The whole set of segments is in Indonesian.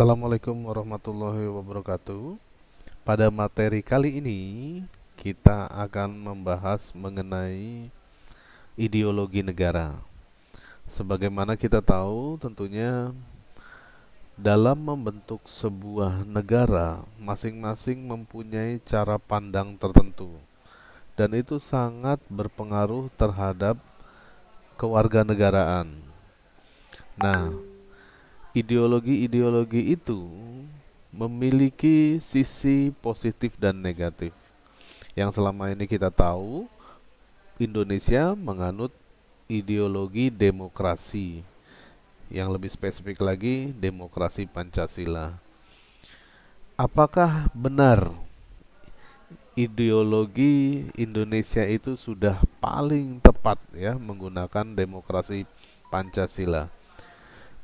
Assalamualaikum warahmatullahi wabarakatuh. Pada materi kali ini kita akan membahas mengenai ideologi negara. Sebagaimana kita tahu, tentunya dalam membentuk sebuah negara, masing-masing mempunyai cara pandang tertentu, dan itu sangat berpengaruh terhadap kewarganegaraan. Nah, ideologi-ideologi itu memiliki sisi positif dan negatif. Yang selama ini kita tahu, Indonesia menganut ideologi demokrasi. Yang lebih spesifik lagi, demokrasi Pancasila. Apakah benar ideologi Indonesia itu sudah paling tepat ya menggunakan demokrasi Pancasila?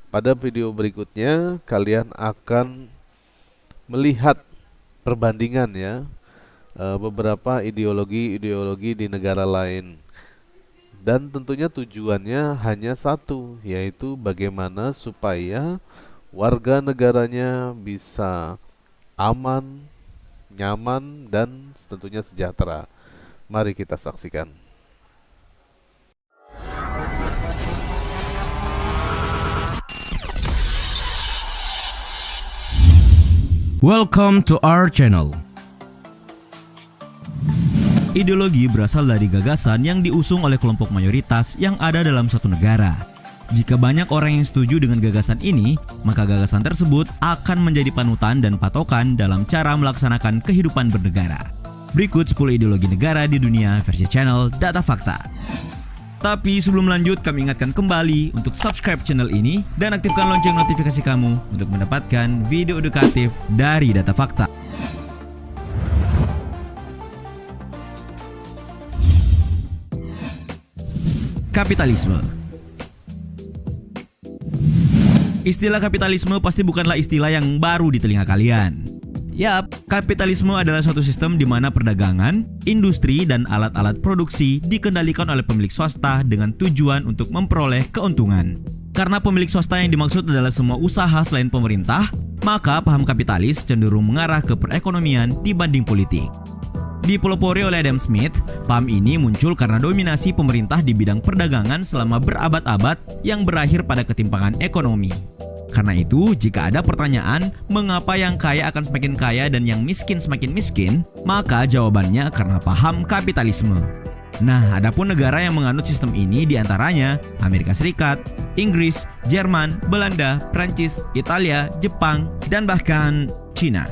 Pada video berikutnya kalian akan melihat perbandingan ya beberapa ideologi-ideologi di negara lain, dan tentunya tujuannya hanya satu, yaitu bagaimana supaya warga negaranya bisa aman, nyaman, dan tentunya sejahtera. Mari kita saksikan. Welcome to our channel. Ideologi berasal dari gagasan yang diusung oleh kelompok mayoritas yang ada dalam suatu negara. Jika banyak orang yang setuju dengan gagasan ini, maka gagasan tersebut akan menjadi panutan dan patokan dalam cara melaksanakan kehidupan bernegara. Berikut 10 ideologi negara di dunia versi channel Data Fakta. Tapi sebelum lanjut, kami ingatkan kembali untuk subscribe channel ini dan aktifkan lonceng notifikasi kamu untuk mendapatkan video edukatif dari Data Fakta. Kapitalisme. Istilah kapitalisme pasti bukanlah istilah yang baru di telinga kalian. Yap, kapitalisme adalah suatu sistem di mana perdagangan, industri, dan alat-alat produksi dikendalikan oleh pemilik swasta dengan tujuan untuk memperoleh keuntungan. Karena pemilik swasta yang dimaksud adalah semua usaha selain pemerintah, maka paham kapitalis cenderung mengarah ke perekonomian dibanding politik. Dipelopori oleh Adam Smith, paham ini muncul karena dominasi pemerintah di bidang perdagangan selama berabad-abad yang berakhir pada ketimpangan ekonomi. Karena itu, jika ada pertanyaan mengapa yang kaya akan semakin kaya dan yang miskin semakin miskin, maka jawabannya karena paham kapitalisme. Nah, adapun negara yang menganut sistem ini diantaranya Amerika Serikat, Inggris, Jerman, Belanda, Prancis, Italia, Jepang, dan bahkan Cina.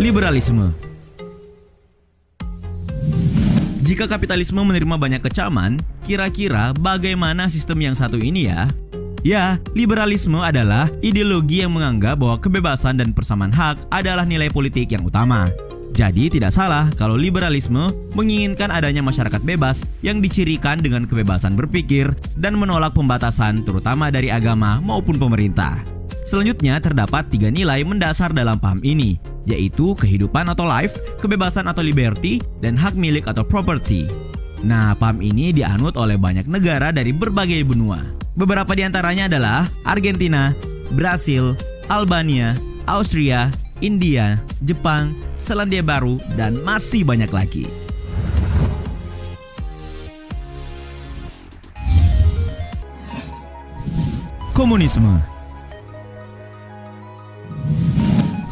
Liberalisme. Jika kapitalisme menerima banyak kecaman, kira-kira bagaimana sistem yang satu ini ya? Ya, liberalisme adalah ideologi yang menganggap bahwa kebebasan dan persamaan hak adalah nilai politik yang utama. Jadi tidak salah kalau liberalisme menginginkan adanya masyarakat bebas yang dicirikan dengan kebebasan berpikir dan menolak pembatasan terutama dari agama maupun pemerintah. Selanjutnya terdapat 3 nilai mendasar dalam paham ini, yaitu kehidupan atau life, kebebasan atau liberty, dan hak milik atau property. Nah, paham ini dianut oleh banyak negara dari berbagai benua. Beberapa di antaranya adalah Argentina, Brasil, Albania, Austria, India, Jepang, Selandia Baru, dan masih banyak lagi. Komunisme.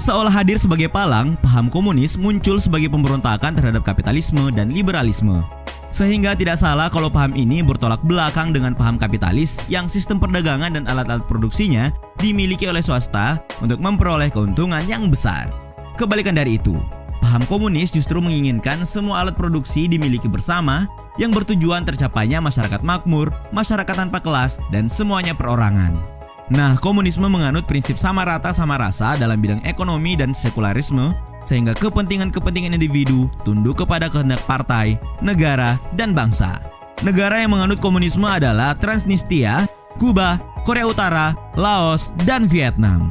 Seolah hadir sebagai palang, paham komunis muncul sebagai pemberontakan terhadap kapitalisme dan liberalisme. Sehingga tidak salah kalau paham ini bertolak belakang dengan paham kapitalis yang sistem perdagangan dan alat-alat produksinya dimiliki oleh swasta untuk memperoleh keuntungan yang besar. Kebalikan dari itu, paham komunis justru menginginkan semua alat produksi dimiliki bersama yang bertujuan tercapainya masyarakat makmur, masyarakat tanpa kelas, dan semuanya perorangan. Nah, komunisme menganut prinsip sama rata sama rasa dalam bidang ekonomi dan sekularisme, sehingga kepentingan-kepentingan individu tunduk kepada kehendak partai, negara, dan bangsa. Negara yang menganut komunisme adalah Transnistria, Kuba, Korea Utara, Laos, dan Vietnam.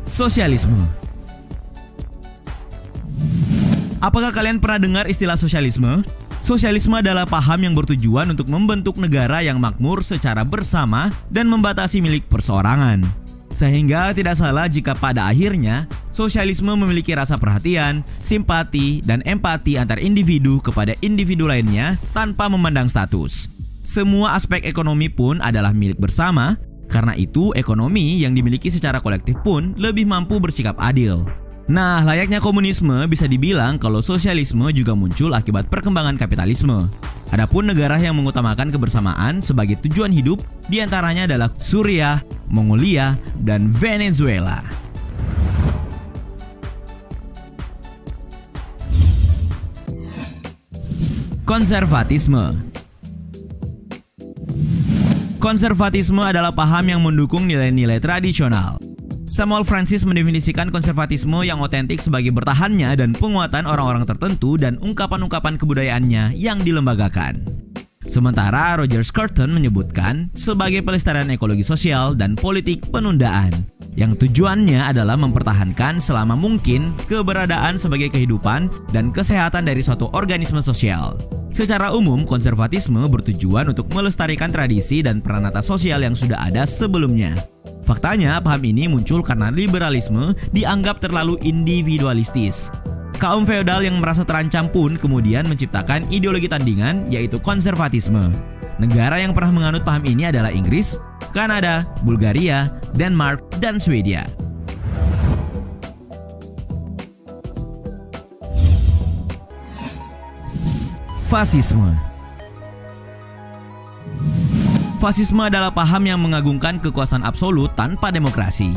Sosialisme. Apakah kalian pernah dengar istilah sosialisme? Sosialisme adalah paham yang bertujuan untuk membentuk negara yang makmur secara bersama dan membatasi milik perseorangan. Sehingga tidak salah jika pada akhirnya sosialisme memiliki rasa perhatian, simpati, dan empati antar individu kepada individu lainnya tanpa memandang status. Semua aspek ekonomi pun adalah milik bersama, karena itu ekonomi yang dimiliki secara kolektif pun lebih mampu bersikap adil. Nah, layaknya komunisme bisa dibilang kalau sosialisme juga muncul akibat perkembangan kapitalisme. Adapun negara yang mengutamakan kebersamaan sebagai tujuan hidup diantaranya adalah Suriah, Mongolia, dan Venezuela. Konservatisme. Konservatisme adalah paham yang mendukung nilai-nilai tradisional. Samuel Francis mendefinisikan konservatisme yang otentik sebagai bertahannya dan penguatan orang-orang tertentu dan ungkapan-ungkapan kebudayaannya yang dilembagakan. Sementara Roger Scruton menyebutkan sebagai pelestarian ekologi sosial dan politik penundaan, yang tujuannya adalah mempertahankan selama mungkin keberadaan sebagai kehidupan dan kesehatan dari suatu organisme sosial. Secara umum, konservatisme bertujuan untuk melestarikan tradisi dan peranata sosial yang sudah ada sebelumnya. Faktanya, paham ini muncul karena liberalisme dianggap terlalu individualistis. Kaum feodal yang merasa terancam pun kemudian menciptakan ideologi tandingan, yaitu konservatisme. Negara yang pernah menganut paham ini adalah Inggris, Kanada, Bulgaria, Denmark, dan Swedia. Fasisme. Fasisme adalah paham yang mengagungkan kekuasaan absolut tanpa demokrasi.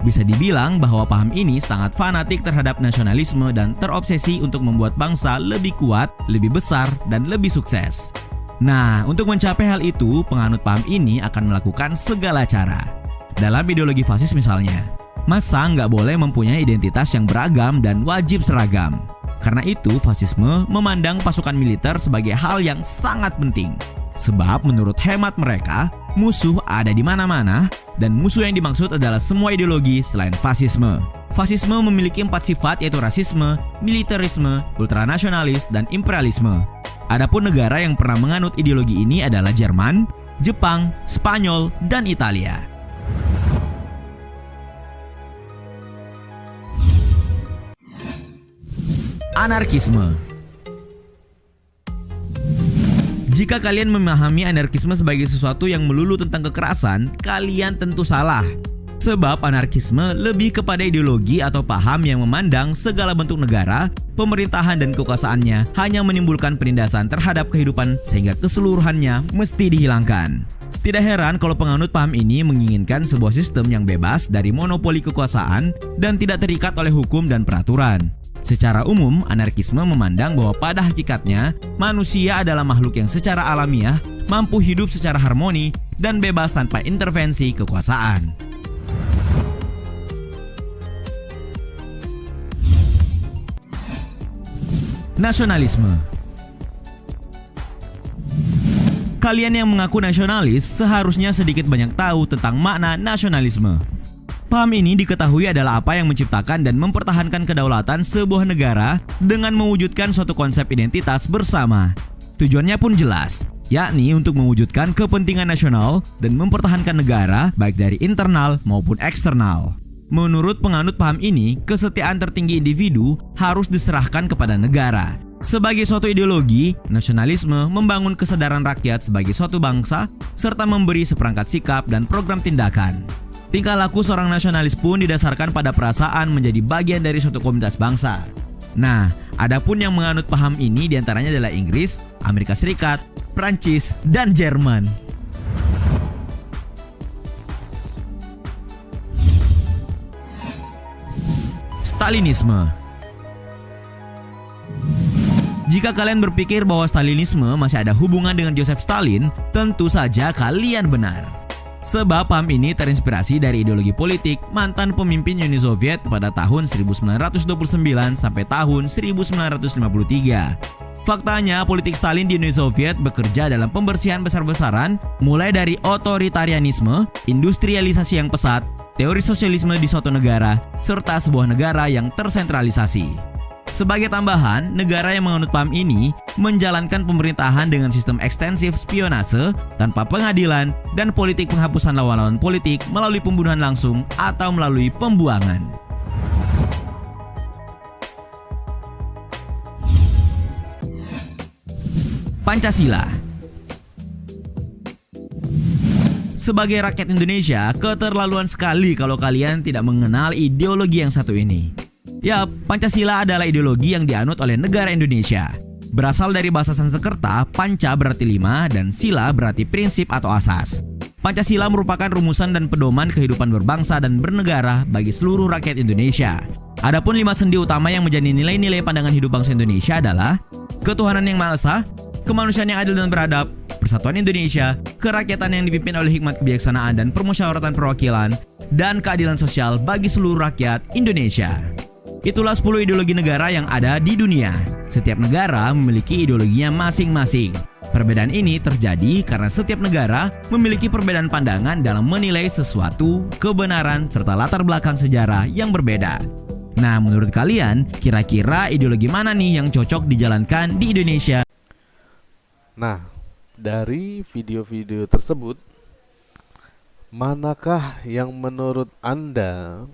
Bisa dibilang bahwa paham ini sangat fanatik terhadap nasionalisme dan terobsesi untuk membuat bangsa lebih kuat, lebih besar, dan lebih sukses. Nah, untuk mencapai hal itu, penganut paham ini akan melakukan segala cara. Dalam ideologi fasis misalnya, massa nggak boleh mempunyai identitas yang beragam dan wajib seragam. Karena itu, fasisme memandang pasukan militer sebagai hal yang sangat penting. Sebab menurut hemat mereka, musuh ada di mana-mana dan musuh yang dimaksud adalah semua ideologi selain fasisme. Fasisme memiliki 4 sifat yaitu rasisme, militerisme, ultranasionalis, dan imperialisme. Adapun negara yang pernah menganut ideologi ini adalah Jerman, Jepang, Spanyol, dan Italia. Anarkisme. Jika kalian memahami anarkisme sebagai sesuatu yang melulu tentang kekerasan, kalian tentu salah. Sebab anarkisme lebih kepada ideologi atau paham yang memandang segala bentuk negara, pemerintahan dan kekuasaannya hanya menimbulkan penindasan terhadap kehidupan sehingga keseluruhannya mesti dihilangkan. Tidak heran kalau penganut paham ini menginginkan sebuah sistem yang bebas dari monopoli kekuasaan dan tidak terikat oleh hukum dan peraturan. Secara umum, anarkisme memandang bahwa pada hakikatnya, manusia adalah makhluk yang secara alamiah mampu hidup secara harmoni dan bebas tanpa intervensi kekuasaan. Nasionalisme. Kalian yang mengaku nasionalis seharusnya sedikit banyak tahu tentang makna nasionalisme. Paham ini diketahui adalah apa yang menciptakan dan mempertahankan kedaulatan sebuah negara dengan mewujudkan suatu konsep identitas bersama. Tujuannya pun jelas, yakni untuk mewujudkan kepentingan nasional dan mempertahankan negara baik dari internal maupun eksternal. Menurut penganut paham ini, kesetiaan tertinggi individu harus diserahkan kepada negara. Sebagai suatu ideologi, nasionalisme membangun kesadaran rakyat sebagai suatu bangsa serta memberi seperangkat sikap dan program tindakan. Tingkah laku seorang nasionalis pun didasarkan pada perasaan menjadi bagian dari suatu komunitas bangsa. Nah, adapun yang menganut paham ini diantaranya adalah Inggris, Amerika Serikat, Prancis, dan Jerman. Stalinisme. Jika kalian berpikir bahwa Stalinisme masih ada hubungan dengan Joseph Stalin, tentu saja kalian benar. Sebab paham ini terinspirasi dari ideologi politik mantan pemimpin Uni Soviet pada tahun 1929 sampai tahun 1953. Faktanya, politik Stalin di Uni Soviet bekerja dalam pembersihan besar-besaran, mulai dari otoritarianisme, industrialisasi yang pesat, teori sosialisme di suatu negara, serta sebuah negara yang tersentralisasi. Sebagai tambahan, negara yang menganut paham ini menjalankan pemerintahan dengan sistem ekstensif spionase tanpa pengadilan dan politik penghapusan lawan-lawan politik melalui pembunuhan langsung atau melalui pembuangan. Pancasila. Sebagai rakyat Indonesia, keterlaluan sekali kalau kalian tidak mengenal ideologi yang satu ini. Yap, Pancasila adalah ideologi yang dianut oleh negara Indonesia. Berasal dari bahasa Sanskerta, panca berarti 5 dan sila berarti prinsip atau asas. Pancasila merupakan rumusan dan pedoman kehidupan berbangsa dan bernegara bagi seluruh rakyat Indonesia. Adapun 5 sendi utama yang menjadi nilai-nilai pandangan hidup bangsa Indonesia adalah ketuhanan yang Maha Esa, kemanusiaan yang adil dan beradab, persatuan Indonesia, kerakyatan yang dipimpin oleh hikmat kebijaksanaan dan permusyawaratan perwakilan, dan keadilan sosial bagi seluruh rakyat Indonesia. Itulah 10 ideologi negara yang ada di dunia. Setiap negara memiliki ideologinya masing-masing. Perbedaan ini terjadi karena setiap negara memiliki perbedaan pandangan dalam menilai sesuatu, kebenaran, serta latar belakang sejarah yang berbeda. Nah, menurut kalian, kira-kira ideologi mana nih yang cocok dijalankan di Indonesia? Nah, dari video-video tersebut, manakah yang menurut Anda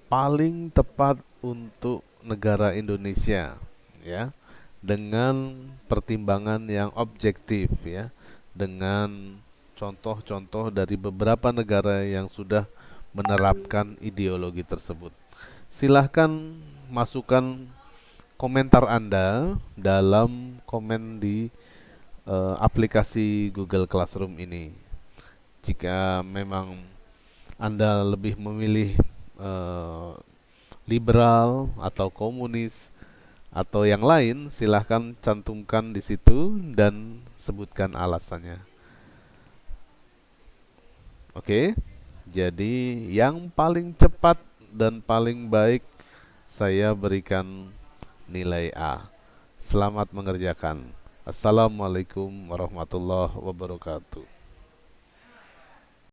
paling tepat untuk negara Indonesia, ya, dengan pertimbangan yang objektif, ya, dengan contoh-contoh dari beberapa negara yang sudah menerapkan ideologi tersebut. Silahkan masukkan komentar Anda dalam komen di aplikasi Google Classroom ini. Jika memang Anda lebih memilih liberal atau komunis atau yang lain, silahkan cantumkan di situ dan sebutkan alasannya. Oke, jadi yang paling cepat dan paling baik saya berikan nilai A. Selamat mengerjakan. Assalamualaikum warahmatullahi wabarakatuh.